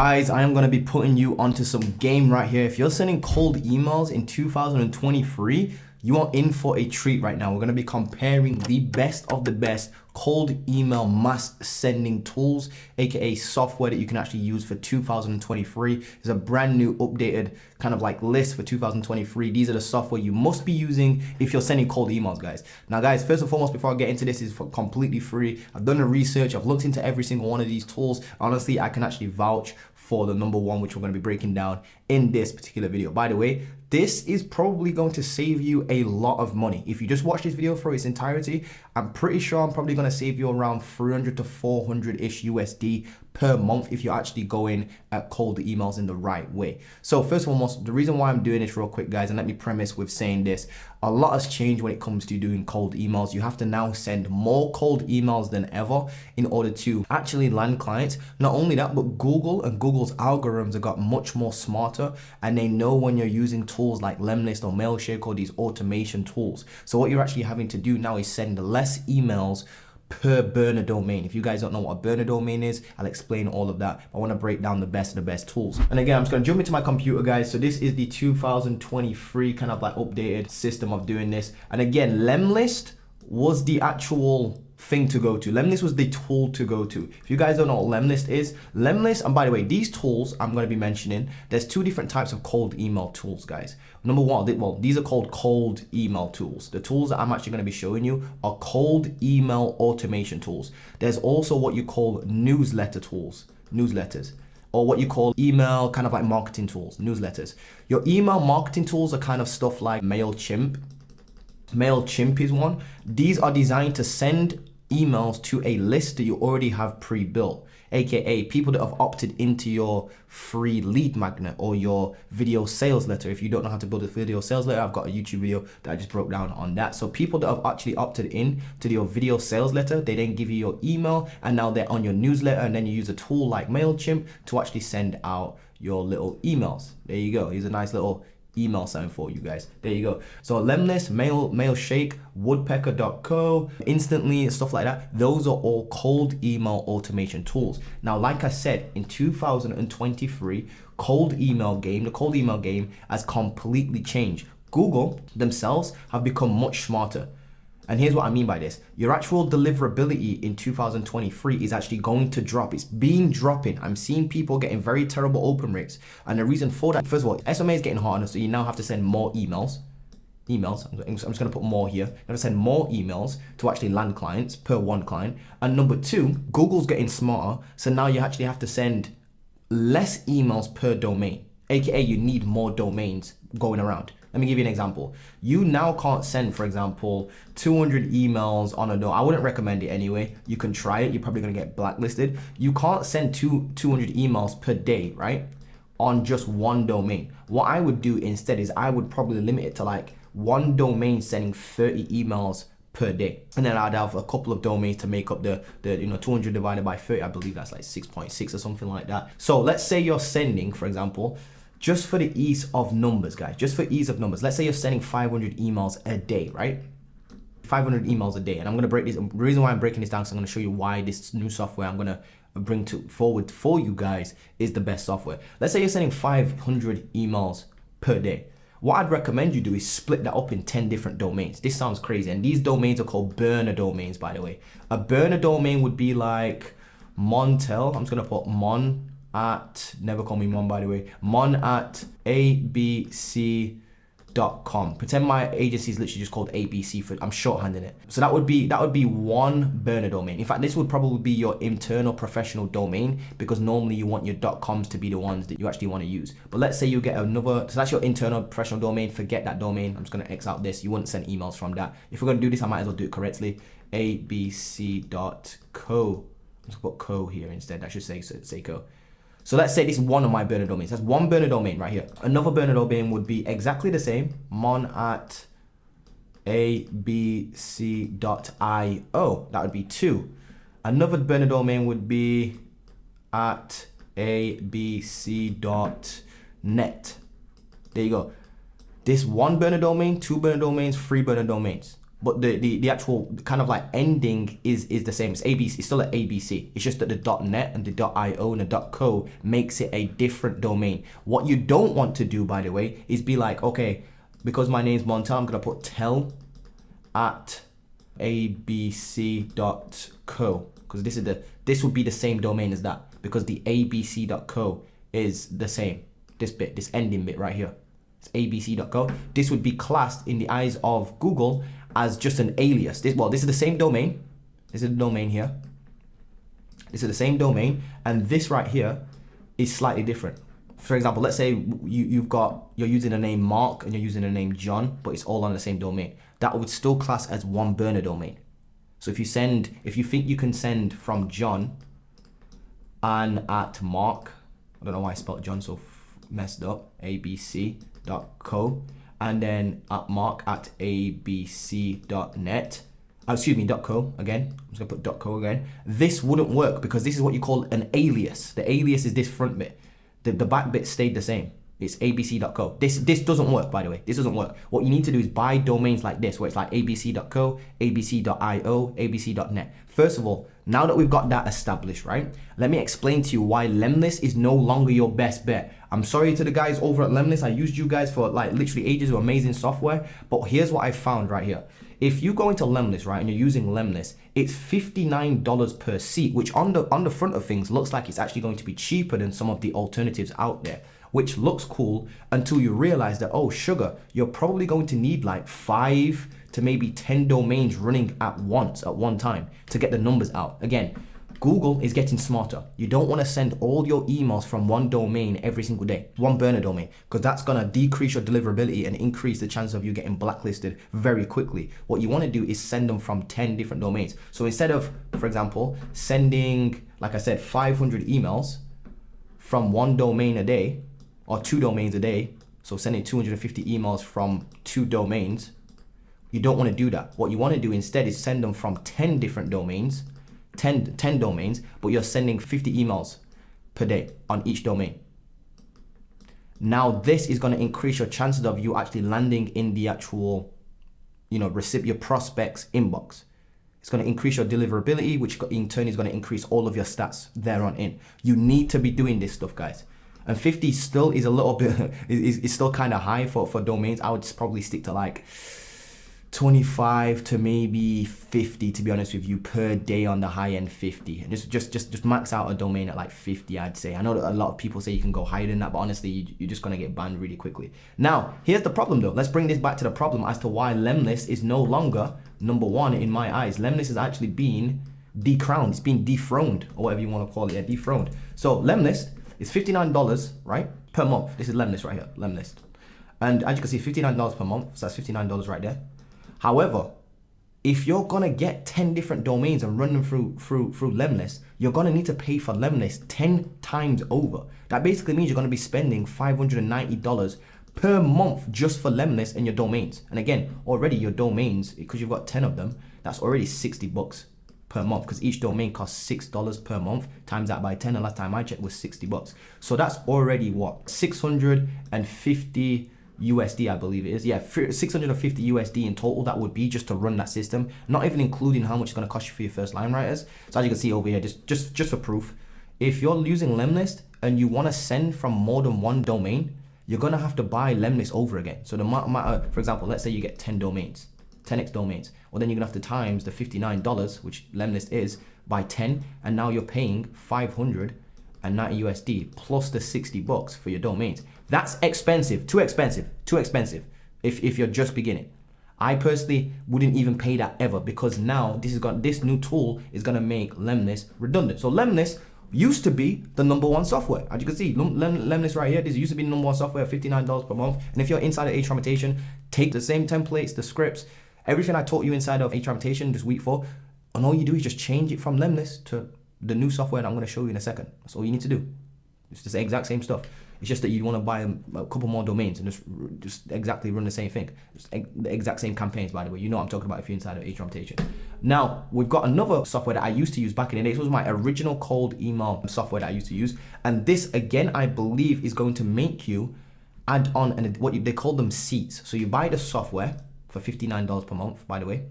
Guys, I am going to be putting you onto some game right here. If you're sending cold emails in 2023, you are in for a treat right now. We're going to be comparing the best of the best cold email mass sending tools, aka software that you can actually use for 2023. It's a brand new updated kind of like list for 2023. These are the software you must be using if you're sending cold emails, guys. Now guys, first and foremost, before I get into this, is completely free. I've done the research, I've looked into every single one of these tools. Honestly, I can actually vouch for the number one, which we're going to be breaking down in this particular video. By the way, this is probably going to save you a lot of money. If you just watch this video for its entirety, I'm pretty sure I'm probably going to save you around 300 to 400-ish USD per month if you're actually going at cold emails in the right way. So first and foremost, the reason why I'm doing this real quick, guys, and let me premise with saying this, a lot has changed when it comes to doing cold emails. You have to now send more cold emails than ever in order to actually land clients. Not only that, but Google and Google's algorithms have got much more smarter, and they know when you're using tools like lemlist or mailshake or these automation tools. So what you're actually having to do now is send less emails per burner domain. If you guys don't know what a burner domain is, I'll explain all of that. I want to break down the best of the best tools. And again, I'm just going to jump into my computer, guys. So this is the 2023 kind of like updated system of doing this. And again, lemlist was the actual thing to go to. Lemlist was the tool to go to. If you guys don't know what lemlist is, lemlist, and by the way, these tools I'm going to be mentioning, there's two different types of cold email tools, guys. Number one, well, these are called cold email tools. The tools that I'm actually going to be showing you are cold email automation tools. There's also what you call newsletter tools, newsletters, or what you call email kind of like marketing tools, newsletters. Your email marketing tools are kind of stuff like MailChimp. MailChimp is one. These are designed to send emails to a list that you already have pre-built, aka people that have opted into your free lead magnet or your video sales letter. If you don't know how to build a video sales letter, I've got a YouTube video that I just broke down on that. So people that have actually opted in to your video sales letter, they then give you your email, and now they're on your newsletter, and then you use a tool like MailChimp to actually send out your little emails. There you go. Here's a nice little email sign for you guys. There you go. So lemlist, mailshake, woodpecker.co, Instantly, stuff like that, those are all cold email automation tools. Now, like I said, in 2023, the cold email game has completely changed. Google themselves have become much smarter. And here's what I mean by this. Your actual deliverability in 2023 is actually going to drop. It's been dropping. I'm seeing people getting very terrible open rates. And the reason for that, first of all, SMMA is getting harder, so you now have to send more emails. I'm just going to put more here. You have to send more emails to actually land clients per one client. And number two, Google's getting smarter, so now you actually have to send less emails per domain, aka you need more domains going around. Let me give you an example. You now can't send, for example, 200 emails on a domain. I wouldn't recommend it anyway. You can try it. You're probably going to get blacklisted. You can't send 200 emails per day, right? On just one domain. What I would do instead is I would probably limit it to like one domain sending 30 emails per day. And then I'd have a couple of domains to make up the 200 divided by 30. I believe that's like 6.6 or something like that. So let's say you're sending, for example, just for the ease of numbers, guys, just for ease of numbers, let's say you're sending 500 emails a day, right? 500 emails a day. And I'm going to break this. The reason why I'm breaking this down is I'm going to show you why this new software I'm going to bring forward for you guys is the best software. Let's say you're sending 500 emails per day. What I'd recommend you do is split that up in 10 different domains. This sounds crazy. And these domains are called burner domains, by the way. A burner domain would be like Montel. I'm just going to put Mon at, never call me Mon, by the way, Mon at abc.com. Pretend my agency is literally just called ABC for, I'm shorthanding it. So that would be one burner domain. In fact, this would probably be your internal professional domain, because normally you want your .coms to be the ones that you actually want to use. But let's say you get another, so that's your internal professional domain. Forget that domain. I'm just going to X out this. You wouldn't send emails from that. If we're going to do this, I might as well do it correctly. abc.co. Let's put co here instead. That should say co. So let's say this is one of my burner domains. That's one burner domain right here. Another burner domain would be exactly the same. Mon at abc.io. That would be two. Another burner domain would be at abc.net. There you go. This one burner domain, two burner domains, three burner domains. but the actual kind of like ending is the same. It's ABC. It's still an ABC. It's just that the .net and the .io and the .co makes it a different domain. What you don't want to do, by the way, is be like, okay, because my name's Montel, I'm gonna put tel at abc.co, because this would be the same domain as that, because the abc.co is the same. This ending bit right here, it's abc.co. This would be classed in the eyes of Google as just an alias. This is the same domain. This is the domain here. This is the same domain, and this right here is slightly different. For example, let's say you're using the name Mark and you're using the name John, but it's all on the same domain. That would still class as one burner domain. So if you think you can send from John and at Mark, I don't know why I spelled John so messed up, abc.co, and then at mark at abc.net, .co again. I'm just gonna put .co again. This wouldn't work because this is what you call an alias. The alias is this front bit. The back bit stayed the same. It's abc.co. This doesn't work, by the way. This doesn't work. What you need to do is buy domains like this, where it's like abc.co, abc.io, abc.net. First of all, now that we've got that established, right, let me explain to you why lemlist is no longer your best bet. I'm sorry to the guys over at lemlist. I used you guys for like literally ages of amazing software, but here's what I found right here. If you go into lemlist, right, and you're using lemlist, it's $59 per seat, which on the front of things looks like it's actually going to be cheaper than some of the alternatives out there, which looks cool until you realize that, oh sugar, you're probably going to need like 5 to maybe 10 domains running at once, at one time, to get the numbers out. Again, Google is getting smarter. You don't want to send all your emails from one domain every single day, one burner domain, because that's going to decrease your deliverability and increase the chance of you getting blacklisted very quickly. What you want to do is send them from 10 different domains. So instead of, for example, sending, like I said, 500 emails from one domain a day, or 2 domains a day, so sending 250 emails from 2 domains, you don't want to do that. What you want to do instead is send them from 10 different domains, 10 domains, but you're sending 50 emails per day on each domain. Now this is going to increase your chances of you actually landing in the actual, your prospect's inbox. It's going to increase your deliverability, which in turn is going to increase all of your stats there on in. You need to be doing this stuff, guys. And 50 still is a little bit, it's still kind of high for domains. I would probably stick to like 25 to maybe 50, to be honest with you, per day on the high end 50. And just max out a domain at like 50, I'd say. I know that a lot of people say you can go higher than that, but honestly, you're just gonna get banned really quickly. Now, here's the problem though. Let's bring this back to the problem as to why lemlist is no longer number one in my eyes. Lemlist has actually been decrowned. It's been dethroned, or whatever you want to call it, dethroned. So lemlist is $59, right, per month. This is lemlist right here, lemlist. And as you can see, $59 per month, so that's $59 right there. However, if you're gonna get 10 different domains and run them through lemlist, you're gonna need to pay for lemlist 10 times over. That basically means you're gonna be spending $590 per month just for lemlist and your domains. And again, already your domains, because you've got 10 of them, that's already $60 per month, because each domain costs $6 per month, times that by 10, and last time I checked was $60. So that's already what, 650 USD, I believe it is. Yeah, 650 USD in total that would be just to run that system, not even including how much it's going to cost you for your first line writers. So as you can see over here, just for proof, if you're using lemlist and you want to send from more than one domain, you're going to have to buy lemlist over again. So for example, let's say you get 10 domains, 10x domains. Well, then you're gonna have to times the $59, which lemlist is, by 10, and now you're paying 590 USD plus the $60 for your domains. That's expensive, too expensive if you're just beginning. I personally wouldn't even pay that ever, because now this new tool is gonna make lemlist redundant. So lemlist used to be the number one software. As you can see, lemlist right here, this used to be the number one software, $59 per month. And if you're inside of H-Tramitation, take the same templates, the scripts, everything I taught you inside of H-Tramitation this week 4, and all you do is just change it from lemlist to the new software that I'm gonna show you in a second. That's all you need to do. It's the exact same stuff. It's just that you want to buy a couple more domains and just exactly run the same thing. The exact same campaigns, by the way. You know what I'm talking about if you're inside of H-Tramitation. Now, we've got another software that I used to use back in the day. This was my original cold email software that I used to use. And this, again, I believe is going to make you add on, and they call them seats. So you buy the software for $59 per month, by the way.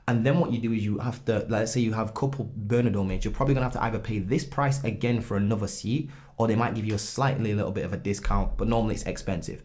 And then what you do is you have to, let's say you have a couple burner domains, you're probably gonna have to either pay this price again for another seat, or they might give you a little bit of a discount, but normally it's expensive.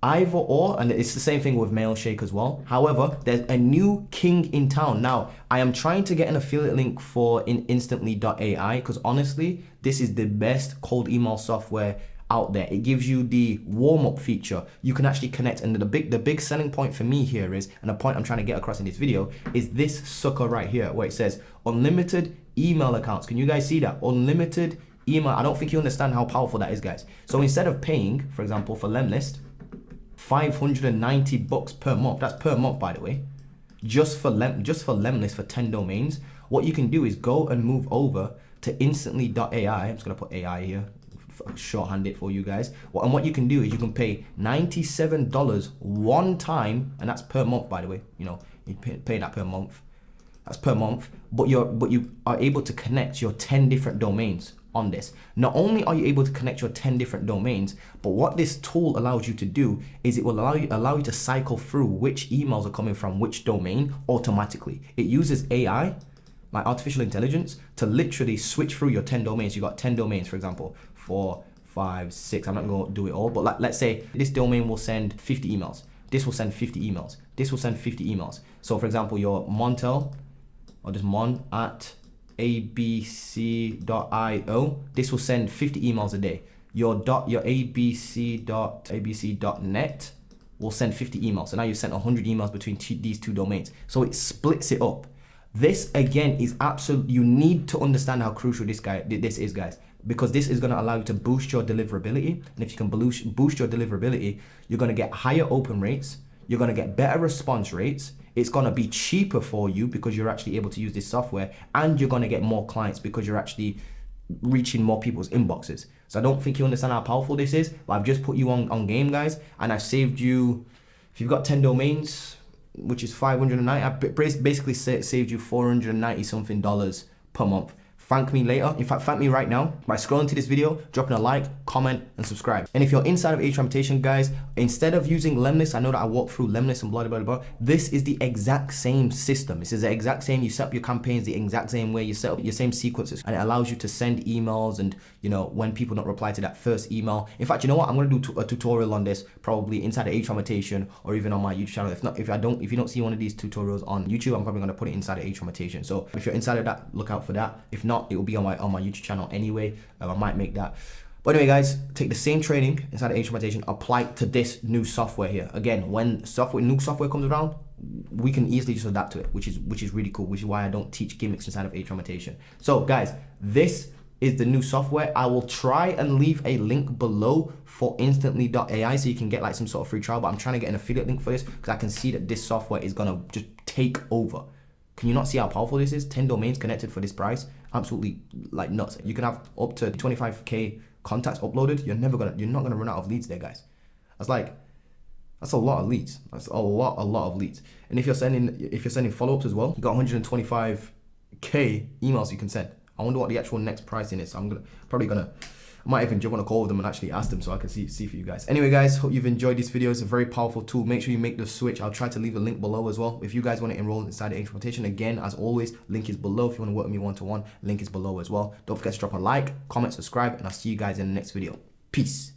Either or, and it's the same thing with Mailshake as well. However, there's a new king in town. Now, I am trying to get an affiliate link for Instantly.ai, because honestly, this is the best cold email software out there. It gives you the warm-up feature. You can actually connect, and the big selling point for me here is, and the point I'm trying to get across in this video, is this sucker right here where it says unlimited email accounts. Can you guys see that? Unlimited email. I don't think you understand how powerful that is, guys. So instead of paying, for example, for lemlist, $590 per month, that's per month, by the way, just for lemlist for 10 domains, what you can do is go and move over to Instantly.ai. I'm just gonna put AI here, shorthand it for you guys. And what you can do is you can pay $97 one time, and that's per month, by the way. You know, you pay that per month. That's per month, but you are able to connect your 10 different domains on this. Not only are you able to connect your 10 different domains, but what this tool allows you to do is it will allow you to cycle through which emails are coming from which domain automatically. It uses AI, like artificial intelligence, to literally switch through your 10 domains. You got 10 domains, for example, 4, 5, 6. I'm not going to do it all, but let's say this domain will send 50 emails. This will send 50 emails. This will send 50 emails. So for example, your Montel, or just mon at abc.io, this will send 50 emails a day. Your abc.net will send 50 emails. So now you've sent 100 emails between these two domains. So it splits it up. This again is absolute. You need to understand how crucial this is, guys, because this is going to allow you to boost your deliverability. And if you can boost your deliverability, you're going to get higher open rates. You're going to get better response rates. It's going to be cheaper for you because you're actually able to use this software, and you're going to get more clients because you're actually reaching more people's inboxes. So I don't think you understand how powerful this is, but I've just put you on game, guys, and I've saved you, if you've got 10 domains, which is 590, I basically saved you $490 something per month. Thank me later. In fact, thank me right now by scrolling to this video, dropping a like, comment, and subscribe. And if you're inside of H-Reputation, guys, instead of using lemlist, I know that I walked through lemlist and blah, blah, blah, blah. This is the exact same system. This is the exact same. You set up your campaigns the exact same way. You set up your same sequences, and it allows you to send emails, and you know, when people don't reply to that first email. In fact, you know what? I'm going to do a tutorial on this probably inside of H-Reputation or even on my YouTube channel. If you don't see one of these tutorials on YouTube, I'm probably going to put it inside of H-Reputation. So if you're inside of that, look out for that. If not, it will be on my YouTube channel anyway. I might make that. But anyway, guys, take the same training inside of H-Reputation, apply it to this new software here. Again, when new software comes around, we can easily just adapt to it, which is really cool, which is why I don't teach gimmicks inside of H-Reputation. So guys, this is the new software. I will try and leave a link below for Instantly.ai so you can get like some sort of free trial, but I'm trying to get an affiliate link for this because I can see that this software is gonna just take over. Can you not see how powerful this is? 10 domains connected for this price. Absolutely like nuts. You can have up to 25K contacts uploaded. You're not gonna run out of leads there, guys. That's a lot of leads. That's a lot of leads. And if you're sending follow-ups as well, you got 125K emails you can send. I wonder what the actual next pricing is. So I might even jump on a call with them and actually ask them so I can see for you guys. Anyway, guys, hope you've enjoyed this video. It's a very powerful tool. Make sure you make the switch. I'll try to leave a link below as well. If you guys want to enroll inside of H-Reputation, again, as always, link is below. If you want to work with me one-to-one, link is below as well. Don't forget to drop a like, comment, subscribe, and I'll see you guys in the next video. Peace.